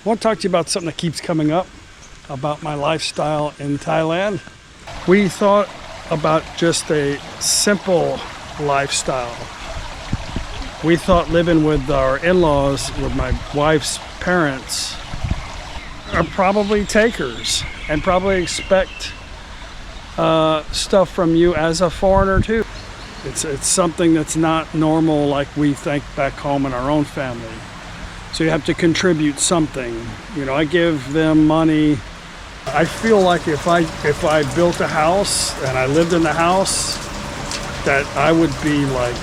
I want to talk to you about something that keeps coming up about my lifestyle in Thailand. We thought about just a simple lifestyle. We thought living with our in-laws, with my wife's parents, are probably takers and probably expect stuff from you as a foreigner too. It's something that's not normal like we think back home in our own family. So you have to contribute something. You know, I give them money. I feel like if I built a house and I lived in the house, that I would be like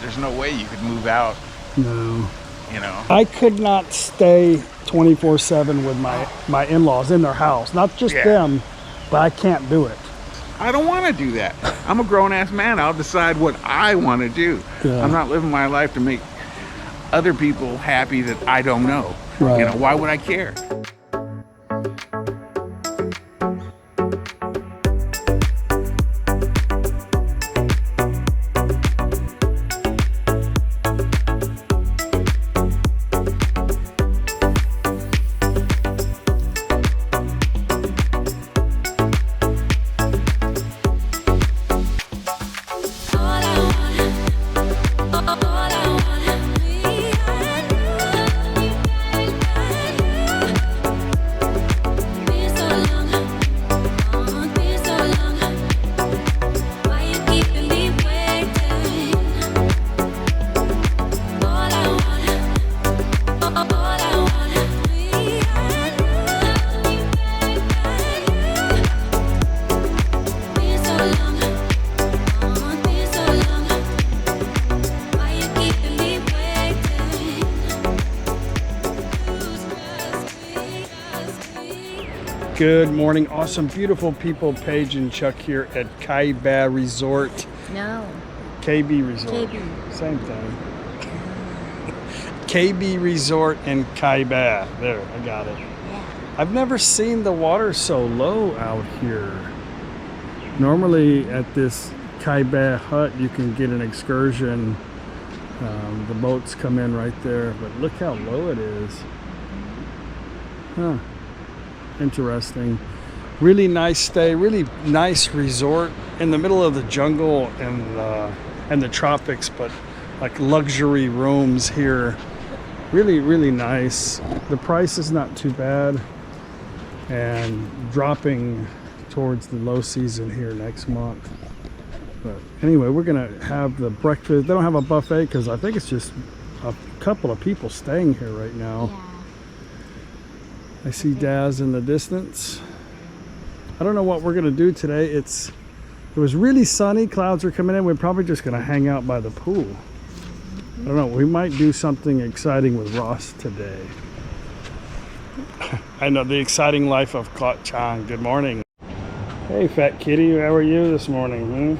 There's no way you could move out. No. You know, I could not stay 24/7 with my in-laws in their house. Not just them, but I can't do it. I don't want to do that. I'm a grown-ass man. I'll decide what I want to do. Yeah. I'm not living my life to make other people happy that I don't know. Right. You know, why would I care? Good morning, awesome, beautiful people. Paige and Chuck here at Kaiba Resort. No. KB Resort. KB. Same thing. KB Resort in Kaiba. There, I got it. Yeah. I've never seen the water so low out here. Normally at this Kaiba hut you can get an excursion. The boats come in right there, but look how low it is. Huh. Interesting. Really nice stay, really nice resort in the middle of the jungle and the tropics, but like luxury rooms here. Really nice. The price is not too bad, and dropping towards the low season here next month. But anyway, we're gonna have the breakfast. They don't have a buffet because I think it's just a couple of people staying here right now. Yeah. I see Daz in the distance. I don't know what we're gonna do today. It was really sunny, clouds are coming in. We're probably just gonna hang out by the pool. I don't know, we might do something exciting with Ross today. I know, the exciting life of Klot Chang. Good morning. Hey fat kitty, how are you this morning?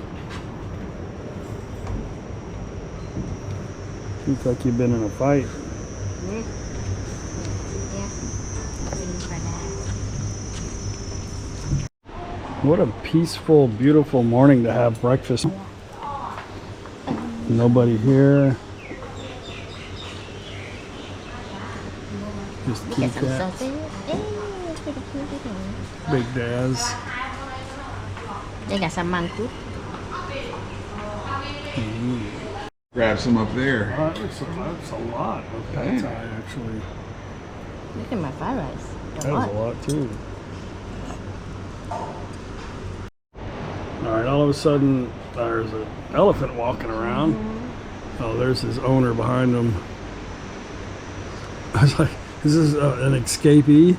Looks like you've been in a fight. What a peaceful, beautiful morning to have breakfast. Nobody here. Just Get some cats. sausage. Big Daz. They got some mangkuk. Grab some up there. That's a lot of pad thai, actually. Look at my fried rice. That is a lot too. All right, all of a sudden there's an elephant walking around. Oh, there's his owner behind him. I was like, is this an escapee?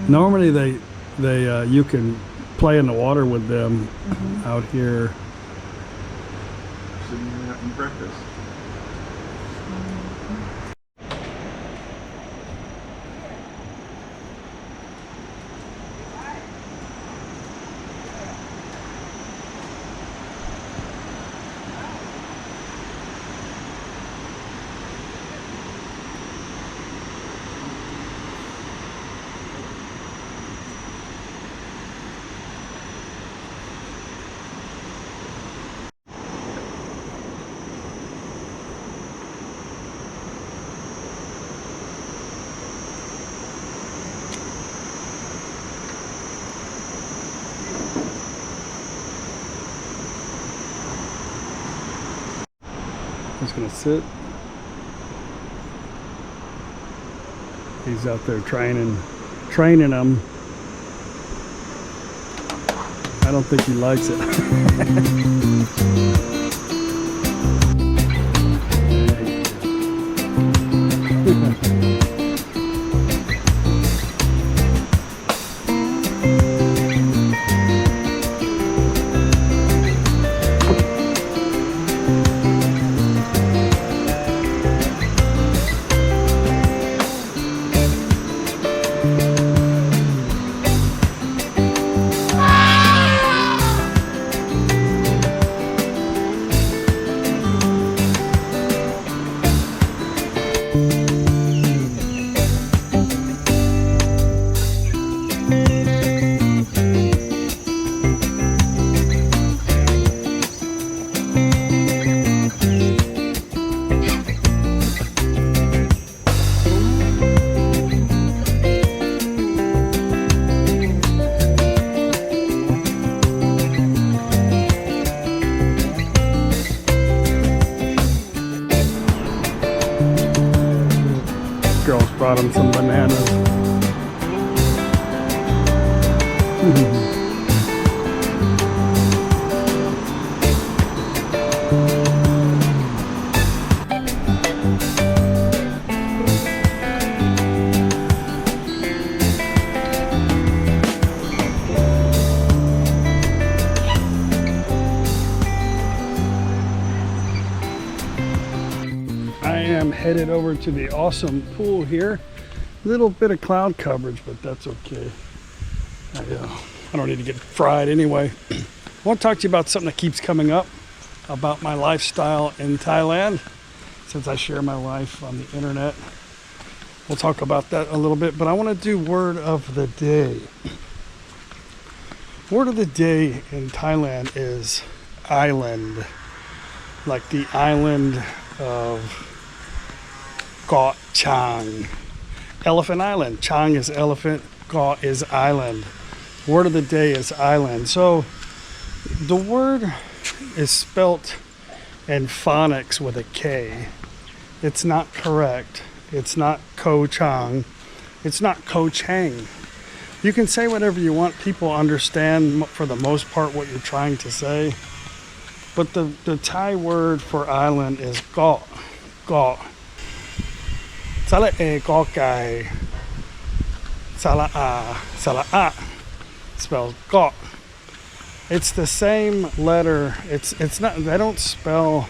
Normally they you can play in the water with them out here. Sitting here having breakfast. Just gonna sit. He's out there training them. I don't think he likes it. Girls brought him some bananas. I am headed over to the awesome pool here. Little bit of cloud coverage, but that's okay. I don't need to get fried anyway. I want to talk to you about something that keeps coming up about my lifestyle in Thailand, since I share my life on the internet. We'll talk about that a little bit, but I want to do word of the day. Word of the day in Thailand is island, like the island of Got Chang. Elephant Island. Chang is elephant, Got is island. Word of the day is island. So the word is spelt in phonics with a K. It's not correct. It's not Ko Chang. It's not Ko Chang. You can say whatever you want. People understand for the most part what you're trying to say. But the Thai word for island is Got. Got. Sala e Ko Kai. Sala a spells Got. It's the same letter. It's not. They don't spell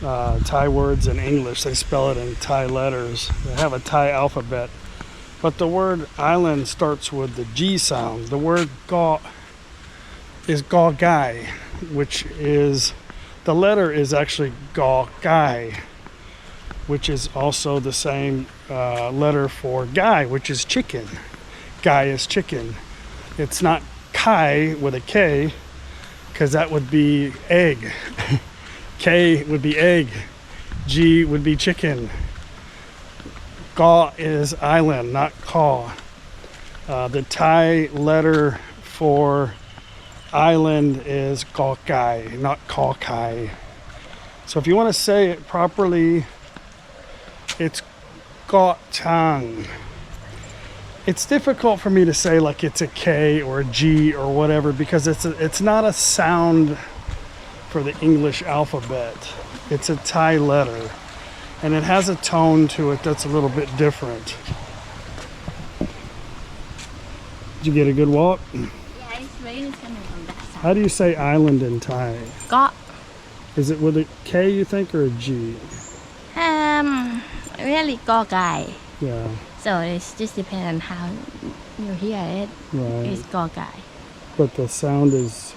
Thai words in English. They spell it in Thai letters. They have a Thai alphabet. But the word island starts with the G sound. The word Got is Go Gai, which is the letter is actually Go Gai, which is also the same letter for guy, which is chicken. Guy is chicken. It's not Kai with a K, because that would be egg. K would be egg. G would be chicken. Ga is island, not Ka. The Thai letter for island is Go Kai, not Ko Kai. So if you want to say it properly, it's Got Chang. It's difficult for me to say like it's a K or a G or whatever, because it's not a sound for the English alphabet. It's a Thai letter, and it has a tone to it that's a little bit different. Did you get a good walk? Yeah, it's really coming from that side. How do you say island in Thai? Got. Is it with a K, you think, or a G? Really Go Gai. Yeah, So it's just depends on how you hear it. right. It's Go Gai. But the sound is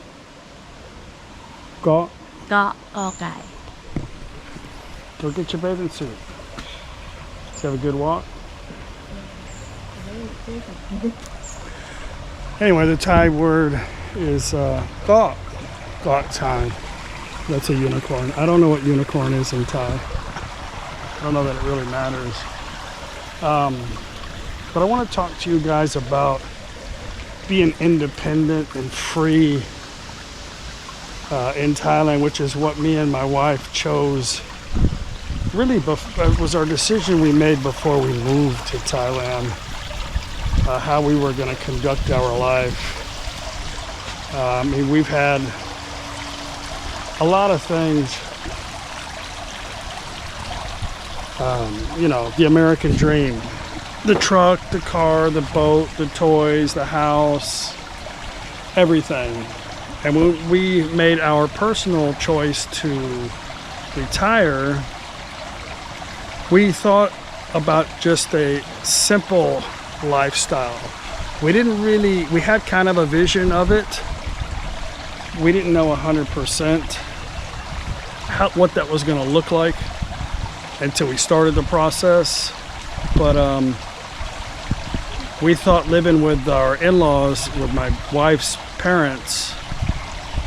Go. Go Gai. Go get your bathing suit. Let's have a good walk. Anyway, the Thai word is Got. Got Chang. That's a unicorn. I don't know what unicorn is in Thai. I don't know that it really matters. But I want to talk to you guys about being independent and free in Thailand, which is what me and my wife chose really it was our decision we made before we moved to Thailand, how we were going to conduct our life. I mean, we've had a lot of things, you know, the American dream, the truck, the car, the boat, the toys, the house, everything. And when we made our personal choice to retire, we thought about just a simple lifestyle. We had kind of a vision of it. We didn't know 100% what that was going to look like until we started the process. But we thought living with our in-laws, with my wife's parents,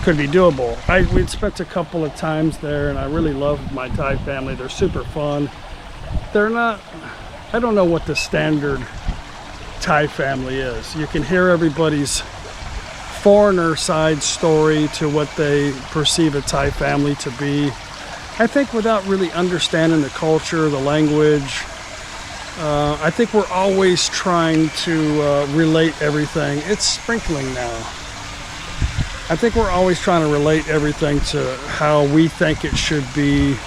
could be doable. We'd spent a couple of times there, and I really love my Thai family. They're super fun. They're not, I don't know what the standard Thai family is. You can hear everybody's foreigner side story to what they perceive a Thai family to be. I think without really understanding the culture, the language, I think we're always trying to relate everything. It's sprinkling now. I think we're always trying to relate everything to how we think it should be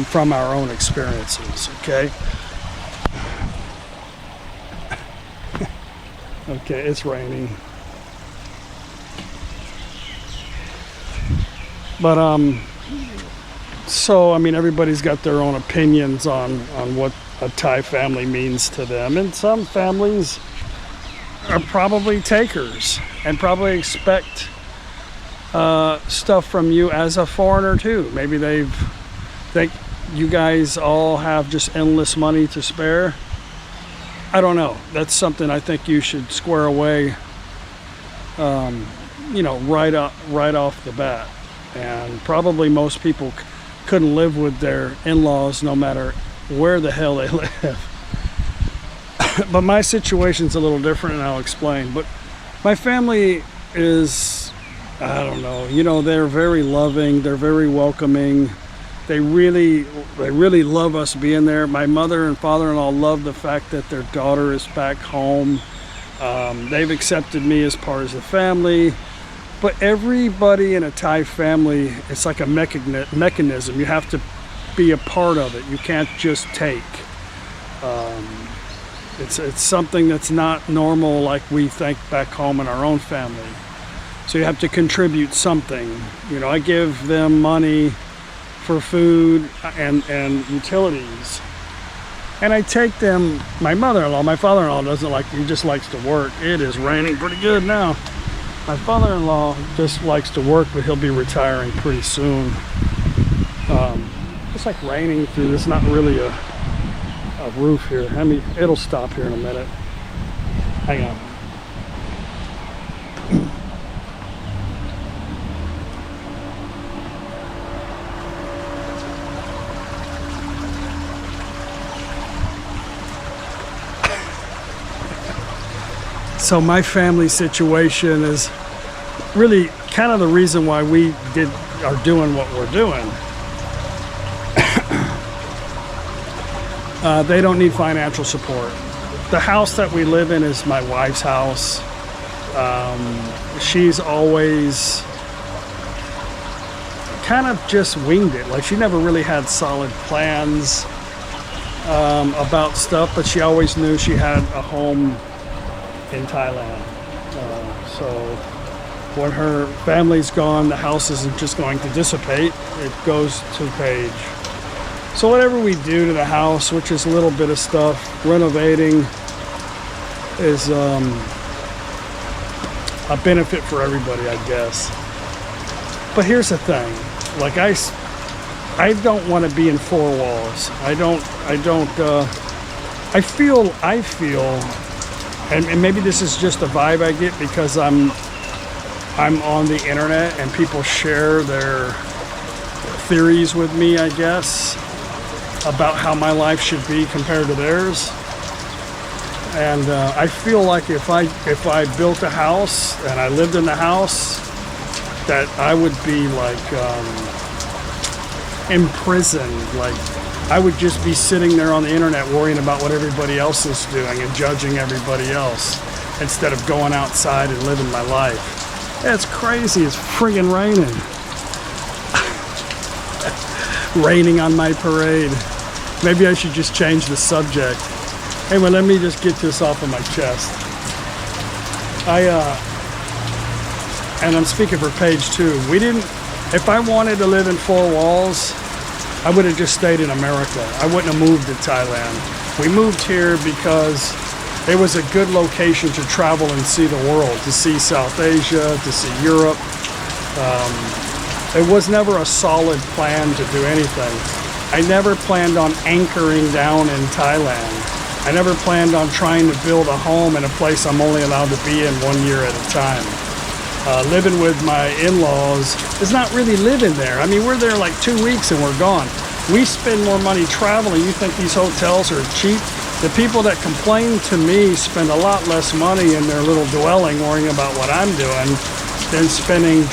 from our own experiences, okay? Okay, it's raining. But so I mean, everybody's got their own opinions on what a Thai family means to them, and some families are probably takers and probably expect stuff from you as a foreigner too. Maybe they think you guys all have just endless money to spare. I don't know. That's something I think you should square away, you know, right off the bat. And probably most people couldn't live with their in-laws no matter where the hell they live. But my situation's a little different, and I'll explain. But my family is, I don't know, you know, they're very loving, they're very welcoming. They really love us being there. My mother and father-in-law love the fact that their daughter is back home. They've accepted me as part of the family. But everybody in a Thai family, it's like a mechanism. You have to be a part of it. You can't just take. It's something that's not normal like we think back home in our own family. So you have to contribute something. You know, I give them money for food and utilities. And I take them, my mother-in-law, my father-in-law doesn't like, he just likes to work. It is raining pretty good now. My father-in-law just likes to work, but he'll be retiring pretty soon. It's like raining through this, not really a roof here. I mean, it'll stop here in a minute. Hang on. So my family situation is really kind of the reason why we are doing what we're doing. They don't need financial support. The house that we live in is my wife's house. She's always kind of just winged it. Like, she never really had solid plans about stuff, but she always knew she had a home in Thailand. So when her family's gone, the house isn't just going to dissipate, it goes to page. So whatever we do to the house, which is a little bit of stuff, renovating, is a benefit for everybody, I guess. But here's the thing, like I don't want to be in four walls. I feel, and maybe this is just a vibe I get because I'm on the internet and people share their theories with me, I guess, about how my life should be compared to theirs. And I feel like if I built a house and I lived in the house, that I would be like imprisoned, like I would just be sitting there on the internet worrying about what everybody else is doing and judging everybody else instead of going outside and living my life. It's crazy. It's friggin' raining. Raining on my parade. Maybe I should just change the subject. Anyway, let me just get this off of my chest. And I'm speaking for page 2. If I wanted to live in 4 walls, I would have just stayed in America. I wouldn't have moved to Thailand. We moved here because it was a good location to travel and see the world, to see South Asia, to see Europe. It was never a solid plan to do anything. I never planned on anchoring down in Thailand. I never planned on trying to build a home in a place I'm only allowed to be in 1 year at a time. Living with my in-laws is not really living there. I mean, we're there like 2 weeks and we're gone. We spend more money traveling. You think these hotels are cheap? The people that complain to me spend a lot less money in their little dwelling worrying about what I'm doing than spending,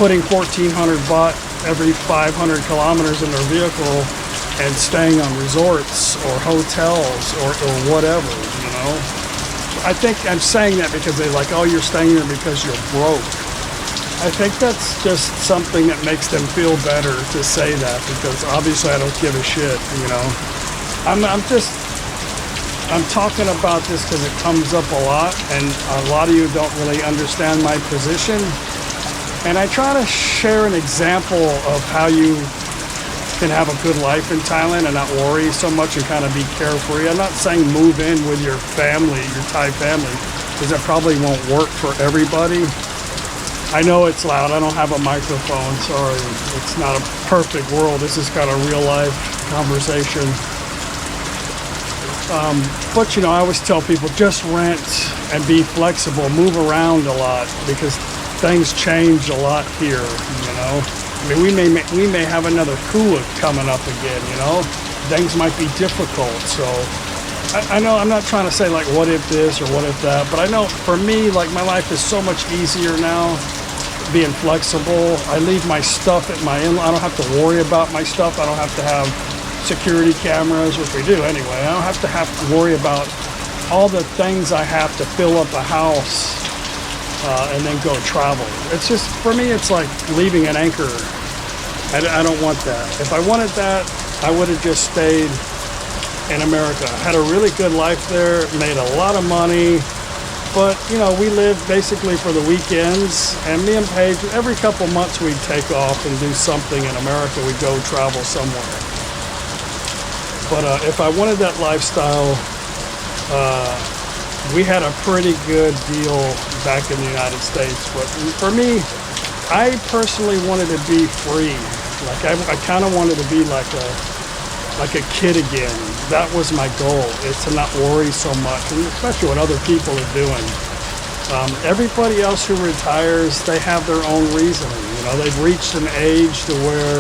putting 1,400 baht every 500 kilometers in their vehicle and staying on resorts or hotels or whatever, you know. I think I'm saying that because they're like, oh, you're staying here because you're broke. I think that's just something that makes them feel better to say that, because obviously I don't give a shit, you know. I'm talking about this because it comes up a lot, and a lot of you don't really understand my position. And I try to share an example of how you can have a good life in Thailand and not worry so much and kind of be carefree. I'm not saying move in with your family, your Thai family, because that probably won't work for everybody. I know it's loud. I don't have a microphone. Sorry. It's not a perfect world. This is kind of real life conversation. But, you know, I always tell people just rent and be flexible, move around a lot, because things change a lot here, you know. I mean, we may have another coup coming up again, you know. Things might be difficult. So I know I'm not trying to say like what if this or what if that, but I know for me, like my life is so much easier now being flexible. I leave my stuff at my in-law. I don't have to worry about my stuff. I don't have to have security cameras, which we do anyway. I don't have to worry about all the things I have to fill up a house and then go travel. It's just, for me, it's like leaving an anchor. I don't want that. If I wanted that, I would have just stayed in America. Had a really good life there, made a lot of money, but, you know, we lived basically for the weekends, and me and Paige, every couple months we'd take off and do something in America. We'd go travel somewhere. But if I wanted that lifestyle, we had a pretty good deal back in the United States. But for me, I personally wanted to be free. Like I kind of wanted to be like a kid again. That was my goal, is to not worry so much, and especially what other people are doing. Everybody else who retires, they have their own reasoning. You know, they've reached an age to where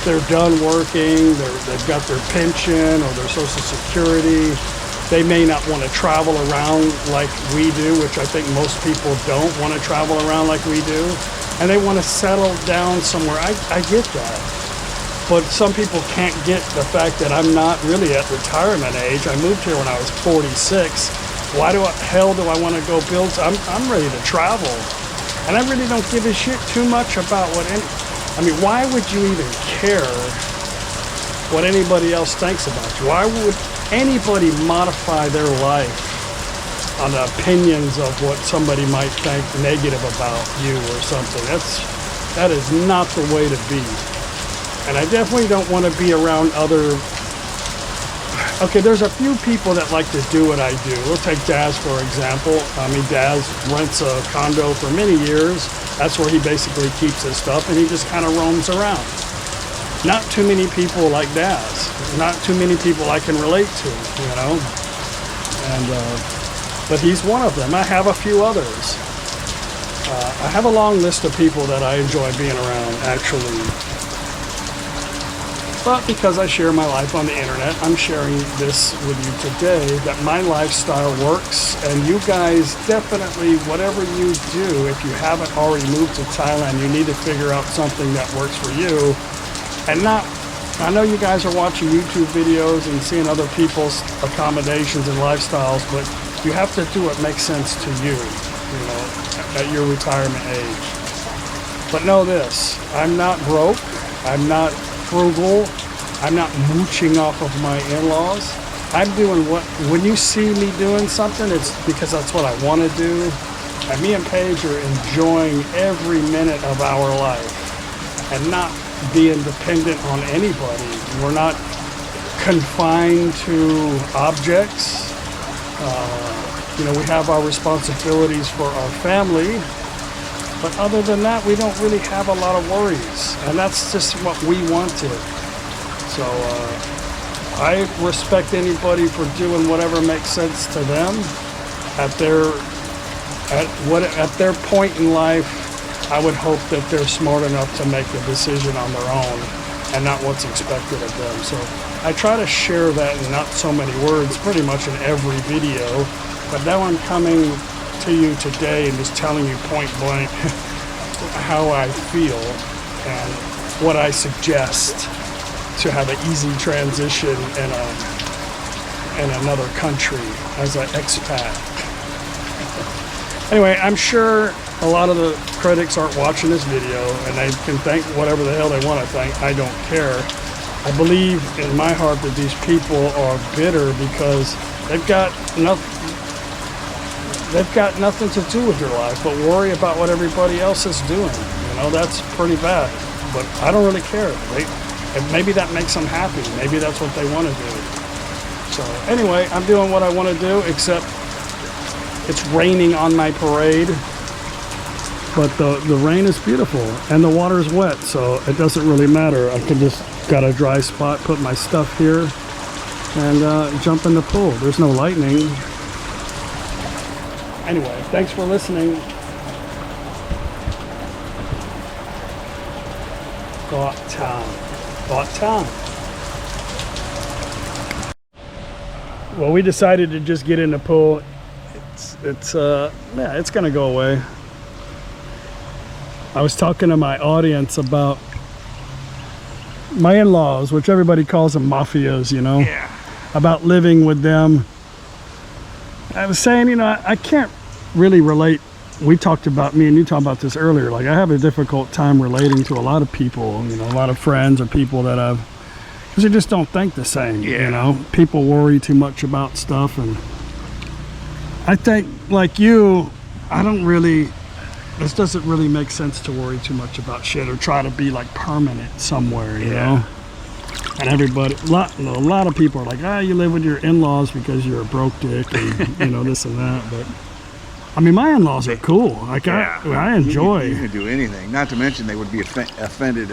they're done working, they've got their pension or their Social Security. They may not want to travel around like we do, which I think most people don't want to travel around like we do. And they want to settle down somewhere. I get that. But some people can't get the fact that I'm not really at retirement age. I moved here when I was 46. Why hell do I want to go build? I'm ready to travel. And I really don't give a shit too much about why would you even care what anybody else thinks about you? Why would anybody modify their life on the opinions of what somebody might think negative about you or something? That is not the way to be. And I definitely don't want to be around other... Okay, there's a few people that like to do what I do. We'll take Daz for example. Daz rents a condo for many years. That's where he basically keeps his stuff, and he just kind of roams around. Not too many people like Daz. Not too many people I can relate to, you know. And but he's one of them. I have a few others. I have a long list of people that I enjoy being around, actually. But because I share my life on the internet, I'm sharing this with you today, that my lifestyle works, and you guys definitely, whatever you do, if you haven't already moved to Thailand, you need to figure out something that works for you, and not I know you guys are watching YouTube videos and seeing other people's accommodations and lifestyles, but you have to do what makes sense to you, you know, at your retirement age. But know this, I'm not broke, I'm not frugal, I'm not mooching off of my in-laws. I'm doing what, when you see me doing something, it's because that's what I want to do. And me and Paige are enjoying every minute of our life and not being dependent on anybody. We're not confined to objects. You know, we have our responsibilities for our family, but other than that, we don't really have a lot of worries. And that's just what we wanted. So I respect anybody for doing whatever makes sense to them at their point in life. I would hope that they're smart enough to make a decision on their own and not what's expected of them. So I try to share that in not so many words, pretty much in every video. But now I'm coming to you today and just telling you point blank how I feel and what I suggest to have an easy transition in another country as an expat. Anyway, I'm sure a lot of the critics aren't watching this video and they can think whatever the hell they want to think. I don't care. I believe in my heart that these people are bitter because they've got nothing to do with their life but worry about what everybody else is doing. You know, that's pretty bad. But I don't really care. Maybe that makes them happy. Maybe that's what they want to do. So anyway, I'm doing what I want to do, except it's raining on my parade. But the rain is beautiful and the water is wet, so it doesn't really matter. I can just got a dry spot, put my stuff here, and jump in the pool. There's no lightning. Anyway, thanks for listening. Got time. Well, we decided to just get in the pool. Yeah, it's gonna go away. I was talking to my audience about my in-laws, which everybody calls them mafias, you know, Yeah. about living with them. I was saying, you know, I can't really relate. We talked about, me and you talked about this earlier, like I have a difficult time relating to a lot of people, you know, a lot of friends or people that I've, because they just don't think the same, Yeah. you know. People worry too much about stuff, and I think, like you, this doesn't really make sense to worry too much about shit or try to be like permanent somewhere, you know. And everybody, a lot of people are like, you live with your in-laws because you're a broke dick and you know, this and that. But I mean, my in-laws are cool. Like I enjoy. You can do anything. Not to mention they would be offended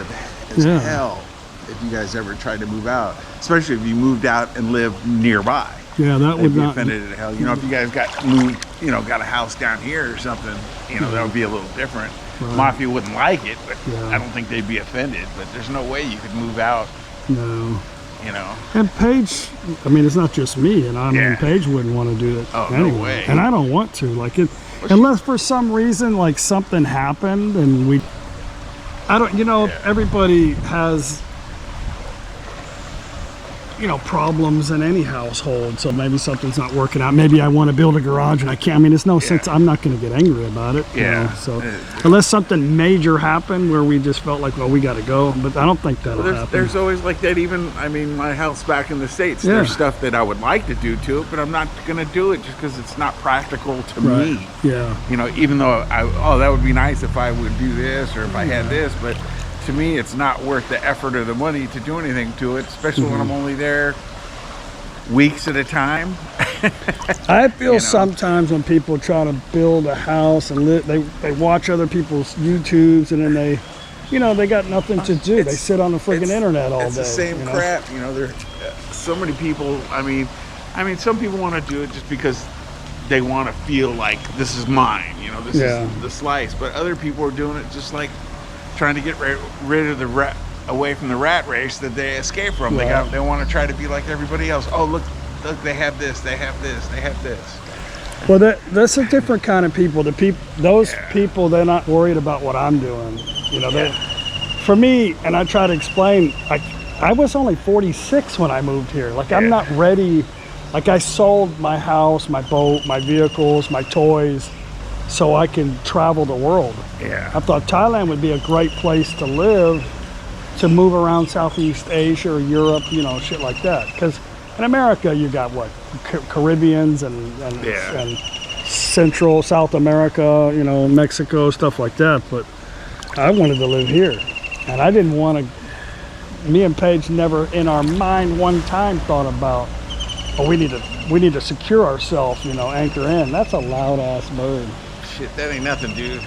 as hell if you guys ever tried to move out, especially if you moved out and lived nearby. Yeah, that They'd would be not. offended at hell. You know, if you guys got moved, you know, got a house down here or something, you know, that would be a little different. Right. Mafia wouldn't like it, but Yeah. I don't think they'd be offended. But there's no way you could move out, No. you know. And Paige, I mean, it's not just me, and I mean, Yeah. Paige wouldn't want to do it Oh, no anyway. way. And I don't want to. Like it, unless for some reason, like something happened, and I don't. You know, everybody has, you know, problems in any household. So maybe something's not working out. Maybe I want to build a garage and I can't. I mean, it's no sense. I'm not going to get angry about it. You know? So unless something major happened where we just felt like, well, we got to go. But I don't think that'll happen. There's always like that. Even, I mean, my house back in the States, there's stuff that I would like to do to it, but I'm not going to do it just because it's not practical to me. Yeah. You know, even though that would be nice if I would do this or if I had this, but to me, it's not worth the effort or the money to do anything to it, especially when I'm only there weeks at a time. I feel sometimes when people try to build a house and they watch other people's YouTubes and then they, you know, they got nothing to do. They sit on the friggin' internet all day. It's the same crap, you know. There, so many people. I mean, some people want to do it just because they want to feel like this is mine. You know, this is the slice. But other people are doing it just like trying to get rid of the rat, away from the rat race that they escape from. Right. They want to try to be like everybody else. Oh, look, they have this, they have this, they have this. Well, that's a different kind of people. Those people, they're not worried about what I'm doing. You know, for me, and I try to explain, I was only 46 when I moved here. Like, I'm Yeah. not ready. Like, I sold my house, my boat, my vehicles, my toys, so I can travel the world. Yeah. I thought Thailand would be a great place to live, to move around Southeast Asia or Europe, you know, shit like that. Because in America, you got what? Caribbeans and Yeah. and Central, South America, you know, Mexico, stuff like that. But I wanted to live here. And I didn't want to, me and Paige never in our mind one time thought about, oh, we need to secure ourselves, you know, anchor in. That's a loud ass bird. Shit, that ain't nothing, dude.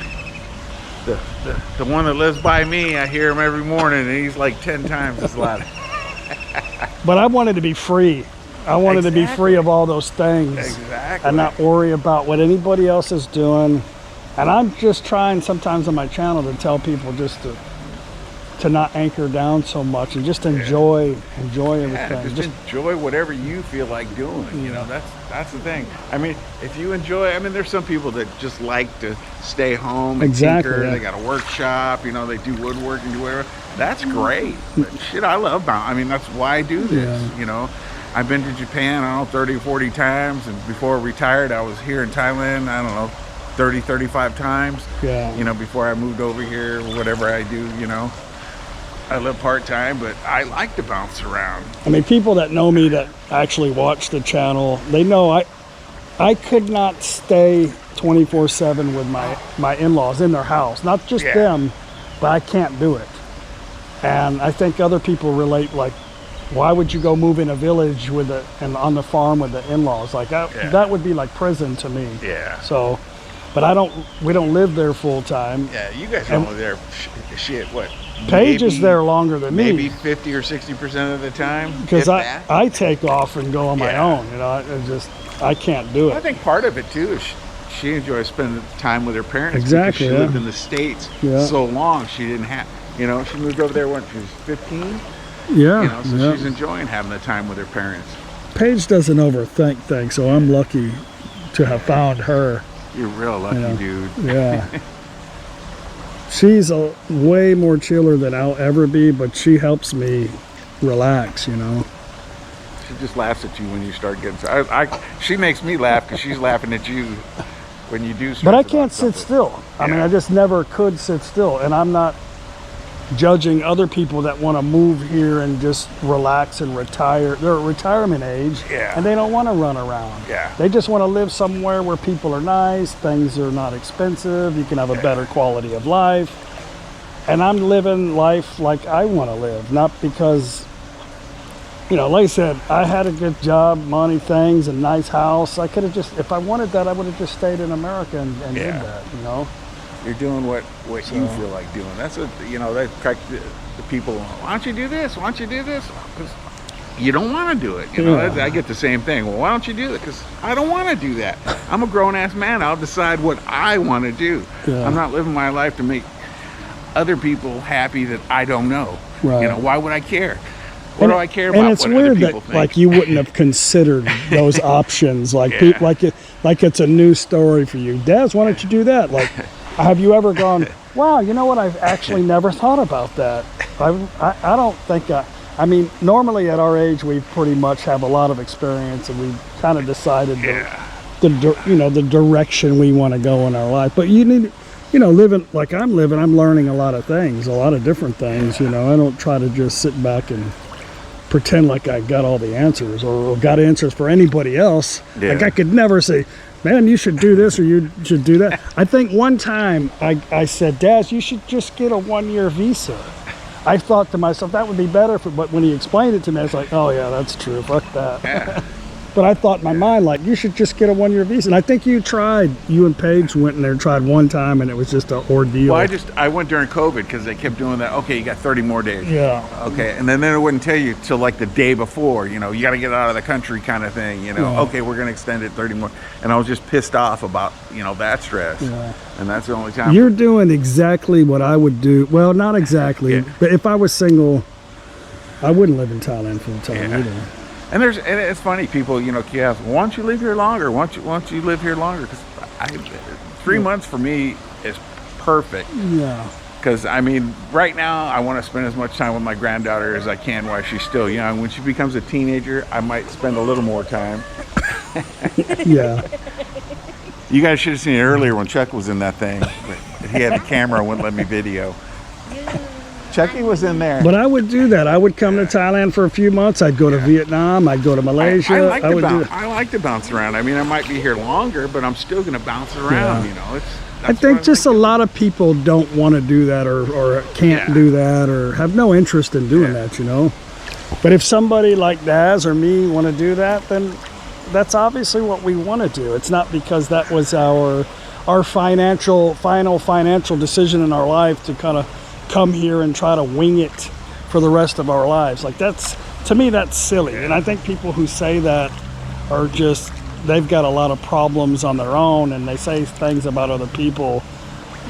The one that lives by me, I hear him every morning, and he's like 10 times as loud. But I wanted to be free. I wanted to be free of all those things. Exactly. And not worry about what anybody else is doing. And I'm just trying sometimes on my channel to tell people just to not anchor down so much and just enjoy everything. Yeah, just enjoy whatever you feel like doing. You know, that's the thing. I mean, if you enjoy, I mean, there's some people that just like to stay home and Exactly, tinker. yeah. They got a workshop, you know, they do woodwork and do whatever. That's great. But shit, I love I mean, that's why I do this, Yeah. you know. I've been to Japan, I don't know, 30 or 40 times. And before I retired, I was here in Thailand, I don't know, 30, 35 times. Yeah. You know, before I moved over here, whatever I do, you know. I live part-time, but I like to bounce around. I mean, people that know me that actually watch the channel, they know I could not stay 24/7 with my in-laws in their house. Not just Yeah. them, but I can't do it. And I think other people relate, like, why would you go move in a village and on the farm with the in-laws? Like, that would be like prison to me. Yeah. So, but we don't live there full time. Yeah, you guys are only there, shit, what? Paige is maybe- there longer than Maybe me 50 or 60% of the time. because if I that. take off and go on my Yeah. own. You know, I can't do I it. think part of it too is she enjoys spending time with her parents. Exactly, Because she yeah. lived in the States Yeah. so long, she didn't have, you know, she moved over there when she was 15. Yeah, You know, so yeah. she's enjoying having the time with her parents. Paige doesn't overthink things, so I'm lucky to have found her. You're real lucky, You know. dude. Yeah. She's way more chiller than I'll ever be, but she helps me relax, you know. She just laughs at you when you start getting. She makes me laugh because she's laughing at you when you do. But I stress can't about sit something. still. I mean, Yeah. I just never could sit still. And I'm not judging other people that want to move here and just relax and retire. They're at retirement age, Yeah. and they don't want to run around. Yeah. They just want to live somewhere where people are nice, things are not expensive, you can have a better quality of life. And I'm living life like I want to live, not because, you know, like I said, I had a good job, money, things, and nice house. I could have just, if I wanted that, I would have just stayed in America and did Yeah. that, you know? You're doing what you feel like doing. That's what, you know, they crack the people. Why don't you do this? Why don't you do this? 'Cause you don't want to do it. You know, Yeah. I get the same thing. Well, why don't you do it? Because I don't want to do that. I'm a grown ass man. I'll decide what I want to do. Yeah. I'm not living my life to make other people happy that I don't know. Right. You know, why would I care? What do I care about? And it's what weird other people that think? like you wouldn't have considered those options. Like Yeah. like it's a new story for you. Daz, why don't you do that? Like, have you ever gone, wow, you know what? I've actually never thought about that. I don't think I mean, normally at our age, we pretty much have a lot of experience and we've kind of decided the direction we want to go in our life. But you need, you know, living like I'm living, I'm learning a lot of things, a lot of different things. You know, I don't try to just sit back and pretend like I got all the answers or got answers for anybody else. Yeah. Like I could never say, man, you should do this or you should do that. I think one time I said, Daz, you should just get a 1-year visa. I thought to myself, that would be better. But when he explained it to me, I was like, oh yeah, that's true. Fuck that. Yeah. But I thought in my mind, like, you should just get a 1-year visa. And I think you and Paige went in there and tried one time and it was just an ordeal. Well, I went during COVID because they kept doing that. Okay, you got 30 more days. Yeah. Okay, and then it wouldn't tell you till like the day before. You know, you got to get out of the country kind of thing. You know, Yeah. okay, we're going to extend it 30 more. And I was just pissed off about, you know, that stress. Yeah. And that's the only time. You're doing exactly what I would do. Well, not exactly, Yeah. but if I was single, I wouldn't live in Thailand full time Yeah. either. And it's funny, people, you know, ask, why don't you live here longer? Why don't you live here longer? Because 3 months for me is perfect. Yeah. Because I mean, right now I want to spend as much time with my granddaughter as I can while she's still young. When she becomes a teenager, I might spend a little more time. Yeah. You guys should have seen it earlier when Chuck was in that thing. But he had the camera and wouldn't let me video. Chucky was in there. But I would do that. I would come to Thailand for a few months. I'd go to Vietnam. I'd go to Malaysia. I would do that. I like to bounce around. I mean, I might be here longer, but I'm still going to bounce around. Yeah. You know, I think just a lot of people don't want to do that or can't do that or have no interest in doing that, you know. But if somebody like Daz or me want to do that, then that's obviously what we want to do. It's not because that was our final financial decision in our life to kind of come here and try to wing it for the rest of our lives. Like to me, that's silly. And I think people who say that are just, they've got a lot of problems on their own, and they say things about other people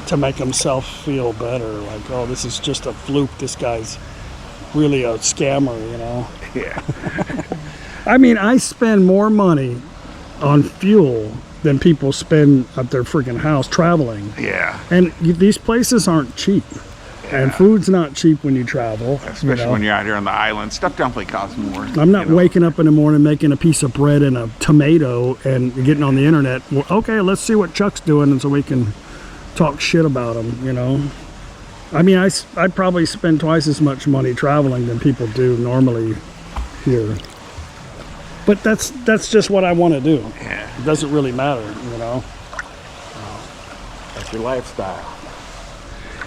to make themselves feel better. Like, oh, this is just a fluke. This guy's really a scammer, you know? Yeah. I mean, I spend more money on fuel than people spend at their freaking house traveling. Yeah. And these places aren't cheap. And food's not cheap when you travel. Especially when you're out here on the island. Stuff definitely costs more. I'm not waking up in the morning making a piece of bread and a tomato and getting on the internet. Well, okay, let's see what Chuck's doing, and so we can talk shit about him, you know. I mean, I'd probably spend twice as much money traveling than people do normally here. But that's just what I want to do. Yeah. It doesn't really matter, you know. That's your lifestyle.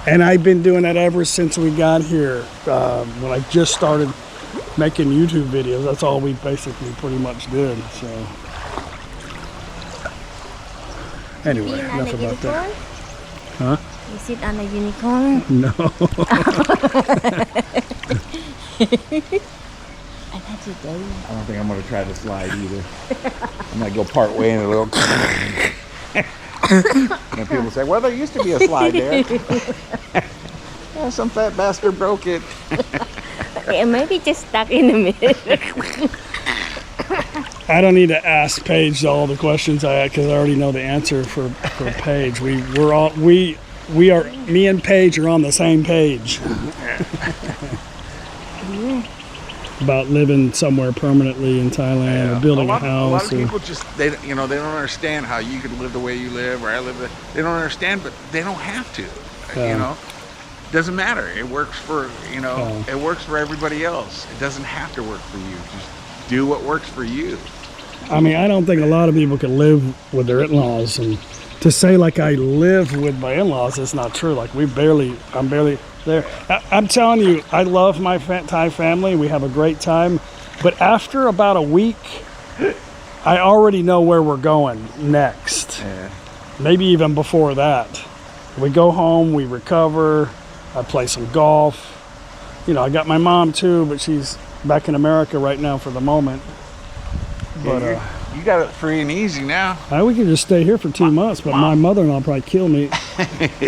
And I've been doing that ever since we got here. When I just started making YouTube videos, that's all we basically pretty much did. So anyway, Been on enough a about that. unicorn? Huh? You sit on a unicorn? No. I thought you did. I don't think I'm going to try to slide either. I might go part way and it'll... And people say, well, there used to be a slide there. Yeah, some fat bastard broke it. It may be just stuck in the middle. I don't need to ask Paige all the questions I had because I already know the answer for Paige. We are me and Paige are on the same page about living somewhere permanently in Thailand or building a house. A lot of people just they don't understand how you could live the way you live or I live. They don't understand, but they don't have to. You know, doesn't matter. It works for it works for everybody else. It doesn't have to work for you. Just do what works for you. I mean, I don't think a lot of people can live with their in-laws, and to say like I live with my in-laws is not true. Like I'm barely there. I'm telling you, I love my Thai family. We have a great time. But after about a week, I already know where we're going next. Yeah. Maybe even before that. We go home, we recover, I play some golf. You know, I got my mom too, but she's back in America right now for the moment. But you got it free and easy now. we can just stay here for 2 months, but my mother-in-law will probably kill me.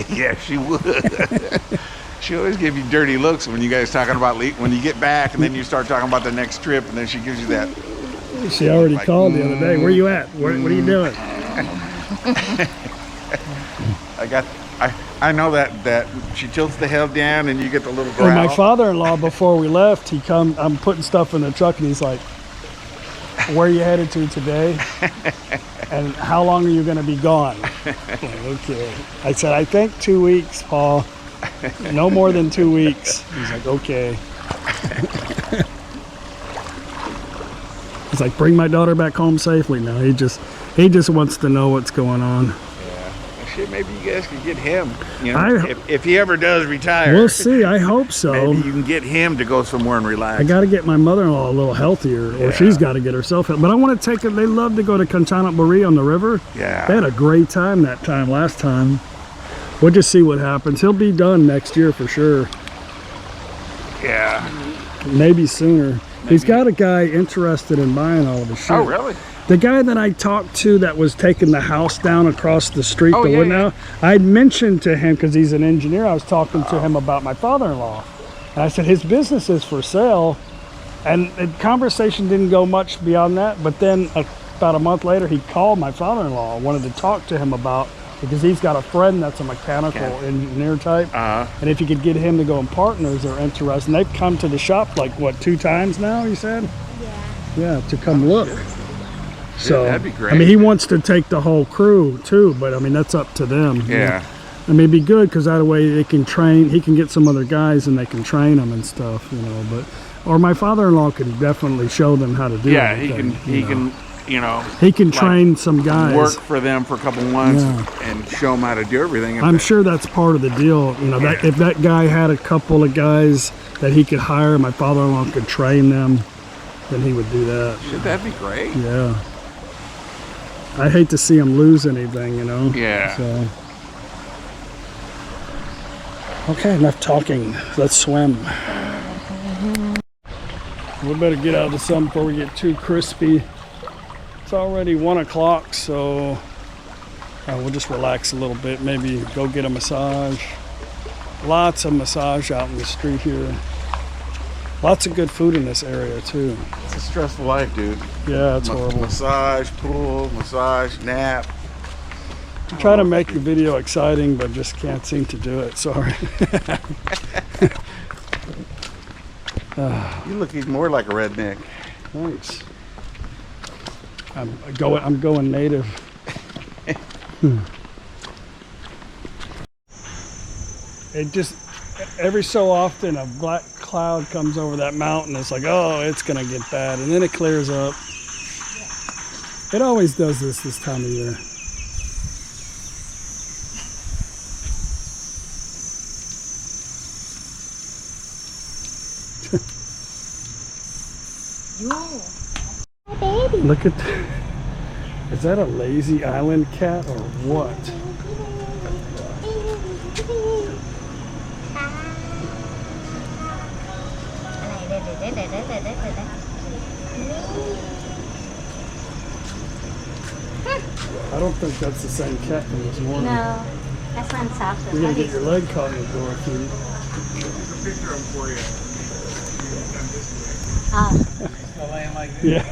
Yeah, she would. She always give you dirty looks when you guys talking about when you get back, and then you start talking about the next trip, and then she gives you that. She already called the other day. Where you at? What are you doing? I know that she tilts the hell down, and you get the little growl. Well, my father-in-law, before we left, I'm putting stuff in the truck, and he's like, where are you headed to today? And how long are you going to be gone? Like, okay. I said, I think 2 weeks, Paul. No more than 2 weeks. He's like, okay. He's like, bring my daughter back home safely now. He just wants to know what's going on. Yeah. Shit, maybe you guys could get him. You know, if he ever does retire. We'll see. I hope so. Maybe you can get him to go somewhere and relax. I got to get my mother-in-law a little healthier, or she's got to get herself healthy. But I want to take her. They love to go to Kanchanaburi on the river. Yeah. They had a great time last time. We'll just see what happens. He'll be done next year for sure. Yeah. Maybe sooner. He's got a guy interested in buying all of his shit. Oh, really? The guy that I talked to that was taking the house down across the street, I'd mentioned to him, because he's an engineer, I was talking to him about my father-in-law. And I said, his business is for sale. And the conversation didn't go much beyond that. But then about a month later, he called my father-in-law, wanted to talk to him about because he's got a friend that's a mechanical engineer type. And if you could get him to go in partners, they're interested. And they've come to the shop like what, 2 times now? You said? Yeah, to come look. So that'd be great. I mean, he wants to take the whole crew too, but I mean that's up to them. Yeah. I mean, it'd be good because that way they can train. He can get some other guys and they can train them and stuff, you know. But or my father-in-law can definitely show them how to do it. Yeah, he can, you know, he can like, train some guys. Work for them for a couple months and show them how to do everything. I'm sure that's part of the deal. You know, that if that guy had a couple of guys that he could hire, my father-in-law could train them, then he would do that. That'd be great. Yeah. I hate to see him lose anything, you know. Yeah. So. Okay, enough talking. Let's swim. We better get out of the sun before we get too crispy. It's already 1 o'clock, so we'll just relax a little bit. Maybe go get a massage. Lots of massage out in the street here. Lots of good food in this area too. It's a stressful life, dude. Yeah, it's horrible. Massage, pool, massage, nap. I try to make the video exciting, but just can't seem to do it. Sorry. You look even more like a redneck. Thanks. I'm going native. It just every so often a black cloud comes over that mountain. It's like, oh, it's gonna get bad, and then it clears up. It always does this time of year. Look at that. Is that a lazy island cat or what? I don't think that's the same cat from this morning. No, that's one softer. You're gonna get your leg caught in the door, Keith. There's a picture of him for you. Still laying like this. Yeah.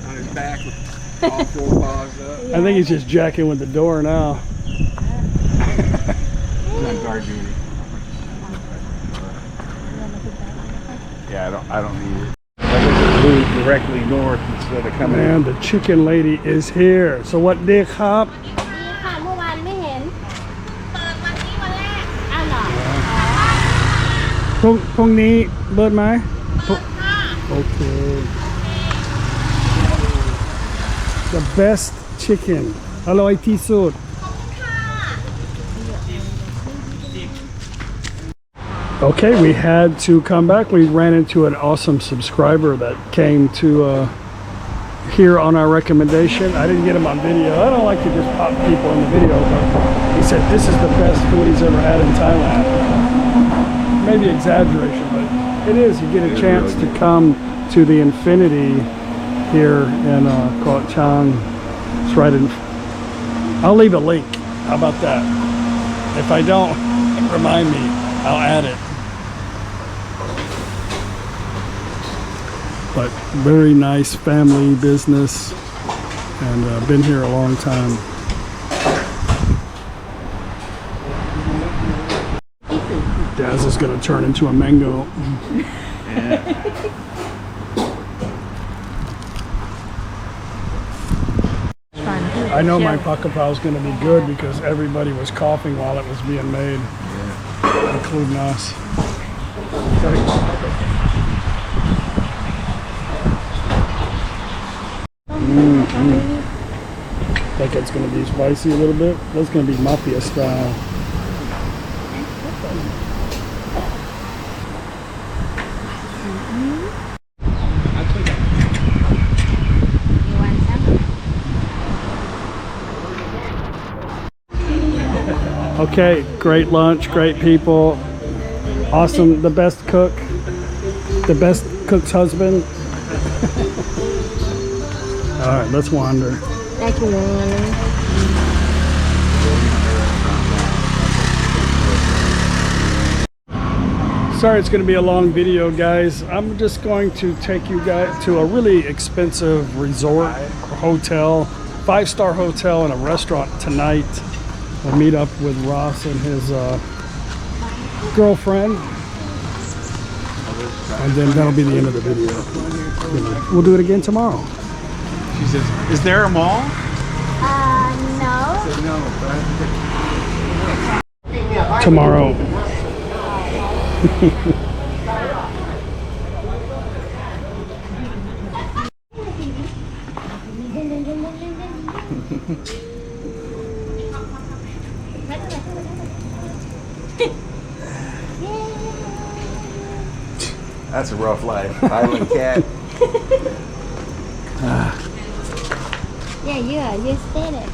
On his back with all 4 paws up. I think he's just jacking with the door now. He's on guard duty. Yeah, I don't need it. That was a move directly north instead of coming Man, the chicken lady is here. So what day, Kap? ค่ะเมื่อวานไม่เห็นเปิดวันนี้วันแรกอ้าวเหรอ พรุ่งนี้เบิดไหมโอเค The best chicken อร่อยที่สุด Okay, we had to come back. We ran into an awesome subscriber that came to here on our recommendation. I didn't get him on video. I don't like to just pop people in the video, but he said this is the best food he's ever had in Thailand. Maybe exaggeration, but it is. You get a chance to come to the Infinity here in Koh Chang. It's right in. I'll leave a link. How about that? If I don't, remind me. I'll add it. But very nice family business, and been here a long time. Daz is going to turn into a mango. I know my pakapao is going to be good because everybody was coughing while it was being made, including us. Think it's going to be spicy a little bit. That's going to be mafia style. Okay, great lunch, great people, awesome, the best cook, the best cook's husband. All right, let's wander. Sorry it's going to be a long video, guys. I'm just going to take you guys to a really expensive resort or hotel 5-star hotel and a restaurant tonight. We'll meet up with Ross and his girlfriend. And then that'll be the end of the video. We'll do it again tomorrow. She says, "Is there a mall?" No. Tomorrow. That's a rough life. Island cat. Yeah, you said it.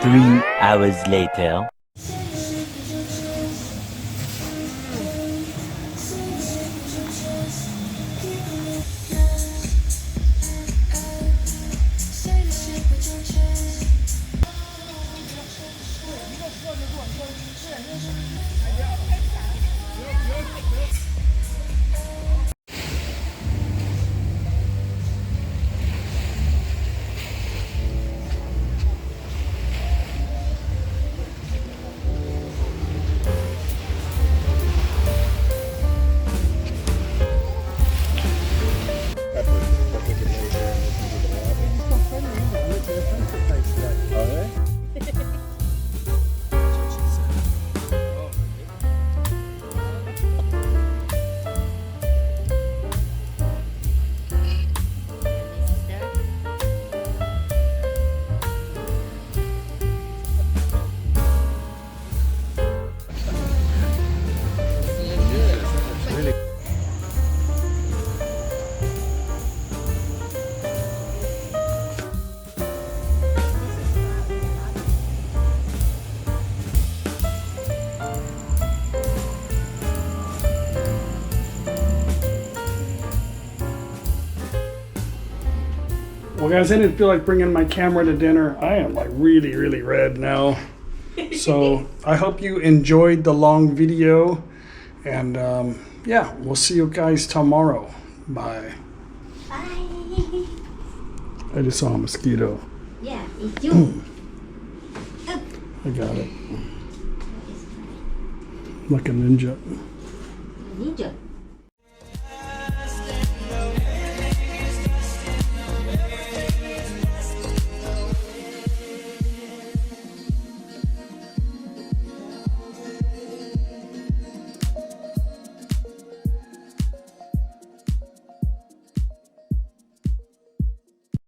3 hours later. Well, guys, I didn't feel like bringing my camera to dinner. I am like really, really red now. So I hope you enjoyed the long video. And yeah, we'll see you guys tomorrow. Bye. Bye. I just saw a mosquito. Yeah, it's you. I got it. Like a ninja. Ninja.